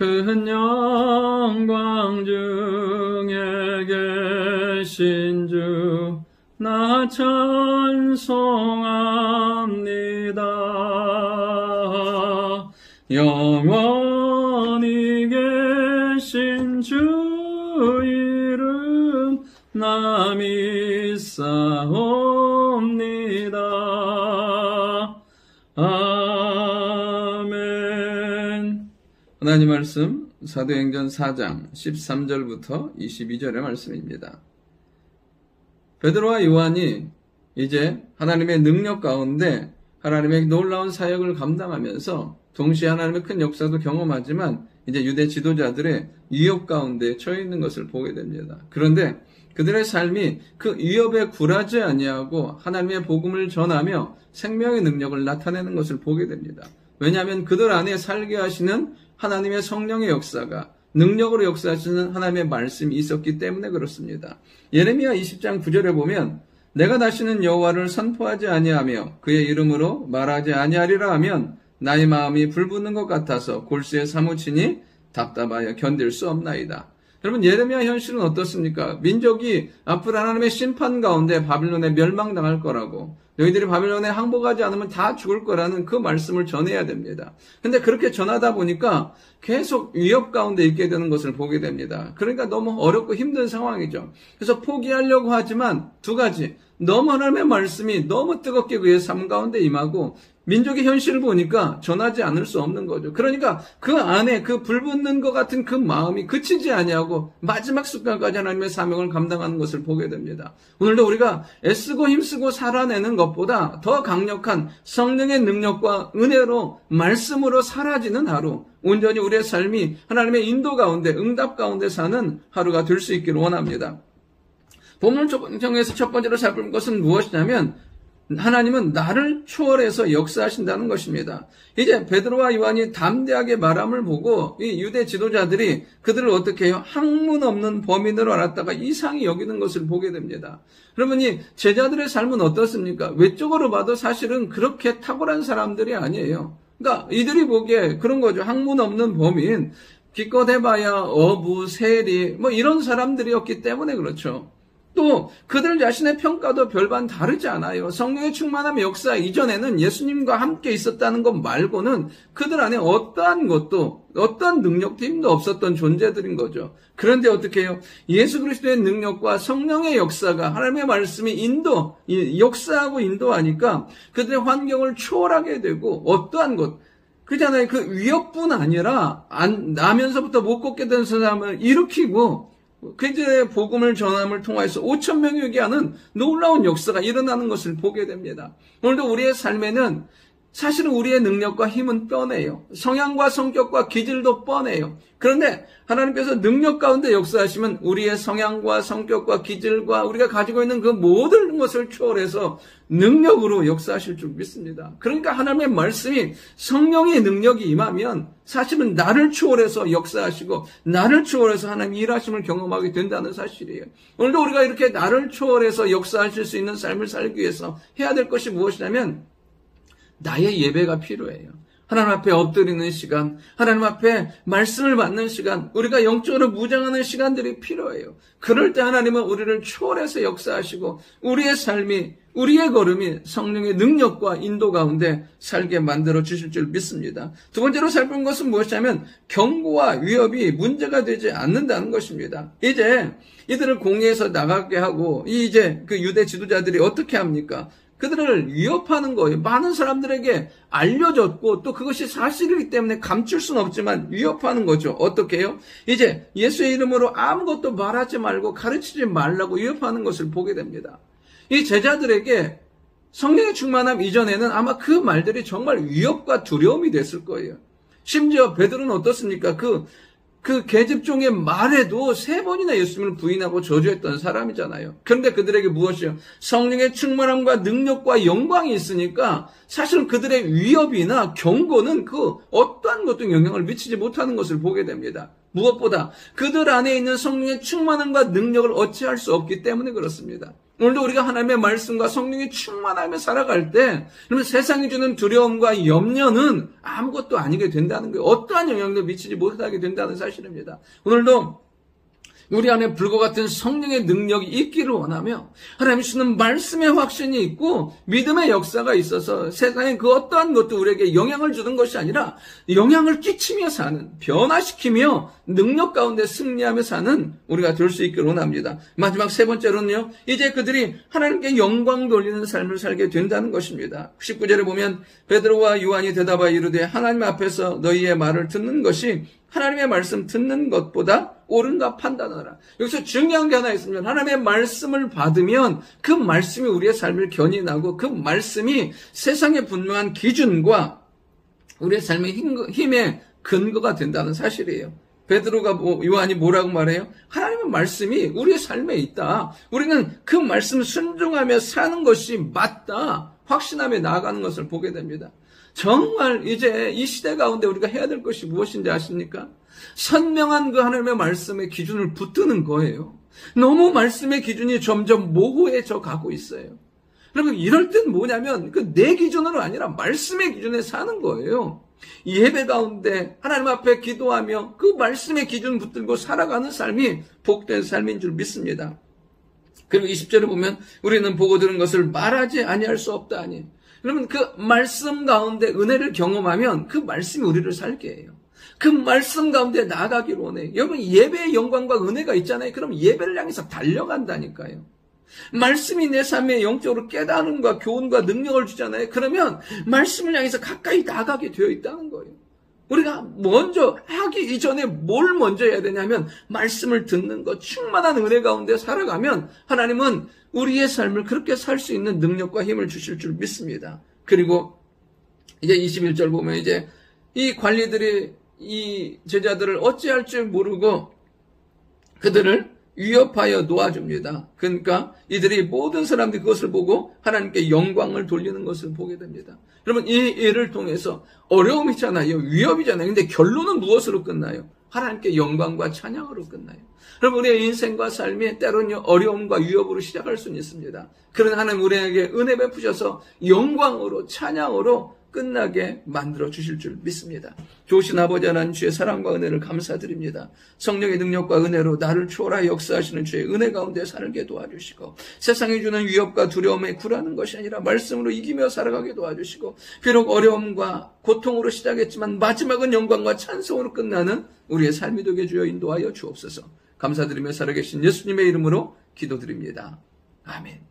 큰 영광 중에 계신 주 나 찬송합니다. 영원히 계신 주 이름 나 믿사옵니다. 아멘. 하나님 말씀 사도행전 4장 13절부터 22절의 말씀입니다. 베드로와 요한이 이제 하나님의 능력 가운데 하나님의 놀라운 사역을 감당하면서 동시에 하나님의 큰 역사도 경험하지만 이제 유대 지도자들의 위협 가운데 처해 있는 것을 보게 됩니다. 그런데 그들의 삶이 그 위협에 굴하지 아니하고 하나님의 복음을 전하며 생명의 능력을 나타내는 것을 보게 됩니다. 왜냐하면 그들 안에 살게 하시는 하나님의 성령의 역사가 능력으로 역사하시는 하나님의 말씀이 있었기 때문에 그렇습니다. 예레미야 20장 9절에 보면 내가 다시는 여호와를 선포하지 아니하며 그의 이름으로 말하지 아니하리라 하면 나의 마음이 불붙는 것 같아서 골수에 사무치니 답답하여 견딜 수 없나이다. 여러분, 예레미야 현실은 어떻습니까? 민족이 앞으로 하나님의 심판 가운데 바빌론에 멸망당할 거라고, 너희들이 바빌론에 항복하지 않으면 다 죽을 거라는 그 말씀을 전해야 됩니다. 근데 그렇게 전하다 보니까 계속 위협 가운데 있게 되는 것을 보게 됩니다. 그러니까 너무 어렵고 힘든 상황이죠. 그래서 포기하려고 하지만 두 가지, 너무 하나님의 말씀이 너무 뜨겁게 그의 삶 가운데 임하고 민족의 현실을 보니까 전하지 않을 수 없는 거죠. 그러니까 그 안에 그 불붙는 것 같은 그 마음이 그치지 아니하고 마지막 순간까지 하나님의 사명을 감당하는 것을 보게 됩니다. 오늘도 우리가 애쓰고 힘쓰고 살아내는 것보다 더 강력한 성령의 능력과 은혜로 말씀으로 사라지는 하루, 온전히 우리의 삶이 하나님의 인도 가운데 응답 가운데 사는 하루가 될 수 있기를 원합니다. 본문 정에서 첫 번째로 살펴볼 것은 무엇이냐면 하나님은 나를 초월해서 역사하신다는 것입니다. 이제 베드로와 요한이 담대하게 말함을 보고 이 유대 지도자들이 그들을 어떻게 해요? 학문 없는 범인으로 알았다가 이상히 여기는 것을 보게 됩니다. 여러분이 제자들의 삶은 어떻습니까? 외적으로 봐도 사실은 그렇게 탁월한 사람들이 아니에요. 그러니까 이들이 보기에 그런 거죠. 학문 없는 범인, 기껏 해봐야 어부, 세리 뭐 이런 사람들이었기 때문에 그렇죠. 또 그들 자신의 평가도 별반 다르지 않아요. 성령의 충만함의 역사 이전에는 예수님과 함께 있었다는 것 말고는 그들 안에 어떠한 것도 어떠한 능력도 힘도 없었던 존재들인 거죠. 그런데 어떻게 해요? 예수 그리스도의 능력과 성령의 역사가 하나님의 말씀이 역사하고 인도하니까 그들의 환경을 초월하게 되고 어떠한 것 그잖아요. 그 위협뿐 아니라 나면서부터 못 걷게 된 사람을 일으키고 그들의 복음을 전함을 통해서 5,000명이 오게 하는 놀라운 역사가 일어나는 것을 보게 됩니다. 오늘도 우리의 삶에는 사실은 우리의 능력과 힘은 뻔해요. 성향과 성격과 기질도 뻔해요. 그런데 하나님께서 능력 가운데 역사하시면 우리의 성향과 성격과 기질과 우리가 가지고 있는 그 모든 것을 초월해서 능력으로 역사하실 줄 믿습니다. 그러니까 하나님의 말씀이 성령의 능력이 임하면 사실은 나를 초월해서 역사하시고 나를 초월해서 하나님의 일하심을 경험하게 된다는 사실이에요. 오늘도 우리가 이렇게 나를 초월해서 역사하실 수 있는 삶을 살기 위해서 해야 될 것이 무엇이냐면 나의 예배가 필요해요. 하나님 앞에 엎드리는 시간, 하나님 앞에 말씀을 받는 시간, 우리가 영적으로 무장하는 시간들이 필요해요. 그럴 때 하나님은 우리를 초월해서 역사하시고 우리의 삶이, 우리의 걸음이 성령의 능력과 인도 가운데 살게 만들어 주실 줄 믿습니다. 두 번째로 살펴본 것은 무엇이냐면 경고와 위협이 문제가 되지 않는다는 것입니다. 이제 이들을 공회에서 나가게 하고 이제 그 유대 지도자들이 어떻게 합니까? 그들을 위협하는 거예요. 많은 사람들에게 알려졌고 또 그것이 사실이기 때문에 감출 수는 없지만 위협하는 거죠. 어떻게 해요? 이제 예수의 이름으로 아무것도 말하지 말고 가르치지 말라고 위협하는 것을 보게 됩니다. 이 제자들에게 성령의 충만함 이전에는 아마 그 말들이 정말 위협과 두려움이 됐을 거예요. 심지어 베드로는 어떻습니까? 그 계집종의 말에도 3번이나 예수님을 부인하고 저주했던 사람이잖아요. 그런데 그들에게 무엇이요? 성령의 충만함과 능력과 영광이 있으니까 사실은 그들의 위협이나 경고는 그 어떠한 것도 영향을 미치지 못하는 것을 보게 됩니다. 무엇보다 그들 안에 있는 성령의 충만함과 능력을 어찌할 수 없기 때문에 그렇습니다. 오늘도 우리가 하나님의 말씀과 성령이 충만하며 살아갈 때, 그러면 세상이 주는 두려움과 염려는 아무것도 아니게 된다는 거예요. 어떠한 영향도 미치지 못하게 된다는 사실입니다. 오늘도 우리 안에 불과 같은 성령의 능력이 있기를 원하며 하나님 주시는 말씀의 확신이 있고 믿음의 역사가 있어서 세상에 그 어떠한 것도 우리에게 영향을 주는 것이 아니라 영향을 끼치며 사는, 변화시키며 능력 가운데 승리하며 사는 우리가 될 수 있기를 원합니다. 마지막 세 번째로는요, 이제 그들이 하나님께 영광 돌리는 삶을 살게 된다는 것입니다. 19절에 보면 베드로와 요한이 대답하여 이르되 하나님 앞에서 너희의 말을 듣는 것이 하나님의 말씀 듣는 것보다 옳은가 판단하라. 여기서 중요한 게 하나 있으면 하나님의 말씀을 받으면 그 말씀이 우리의 삶을 견인하고 그 말씀이 세상의 분명한 기준과 우리의 삶의 힘의 근거가 된다는 사실이에요. 베드로가 요한이 뭐라고 말해요? 하나님의 말씀이 우리의 삶에 있다. 우리는 그 말씀을 순종하며 사는 것이 맞다. 확신하며 나아가는 것을 보게 됩니다. 정말 이제 이 시대 가운데 우리가 해야 될 것이 무엇인지 아십니까? 선명한 그 하나님의 말씀의 기준을 붙드는 거예요. 너무 말씀의 기준이 점점 모호해져 가고 있어요. 여러분, 이럴 땐 뭐냐면 그 내 기준으로 아니라 말씀의 기준에 사는 거예요. 예배 가운데 하나님 앞에 기도하며 그 말씀의 기준 붙들고 살아가는 삶이 복된 삶인 줄 믿습니다. 그리고 20절에 보면 우리는 보고 들은 것을 말하지 아니할 수 없다 하니, 그러면 그 말씀 가운데 은혜를 경험하면 그 말씀이 우리를 살게 해요. 그 말씀 가운데 나아가기를 원해요. 여러분, 예배의 영광과 은혜가 있잖아요. 그럼 예배를 향해서 달려간다니까요. 말씀이 내 삶에 영적으로 깨달음과 교훈과 능력을 주잖아요. 그러면 말씀을 향해서 가까이 나아가게 되어 있다는 거예요. 우리가 먼저 하기 이전에 뭘 먼저 해야 되냐면 말씀을 듣는 것, 충만한 은혜 가운데 살아가면 하나님은 우리의 삶을 그렇게 살 수 있는 능력과 힘을 주실 줄 믿습니다. 그리고 이제 21절 보면 이제 이 관리들이 이 제자들을 어찌할 줄 모르고 그들을 위협하여 놓아줍니다. 그러니까 이들이 모든 사람들이 그것을 보고 하나님께 영광을 돌리는 것을 보게 됩니다. 여러분, 이 일을 통해서 어려움이잖아요. 위협이잖아요. 근데 결론은 무엇으로 끝나요? 하나님께 영광과 찬양으로 끝나요. 여러분, 우리의 인생과 삶이 때로는 어려움과 위협으로 시작할 수는 있습니다. 그러나 하나님 우리에게 은혜 베푸셔서 영광으로 찬양으로 끝나게 만들어 주실 줄 믿습니다. 좋으신 아버지 하나님, 주의 사랑과 은혜를 감사드립니다. 성령의 능력과 은혜로 나를 초월하여 역사하시는 주의 은혜 가운데 살게 도와주시고, 세상이 주는 위협과 두려움에 굴하는 것이 아니라 말씀으로 이기며 살아가게 도와주시고, 비록 어려움과 고통으로 시작했지만 마지막은 영광과 찬송으로 끝나는 우리의 삶이 되게 주여 인도하여 주옵소서. 감사드리며 살아계신 예수님의 이름으로 기도드립니다. 아멘.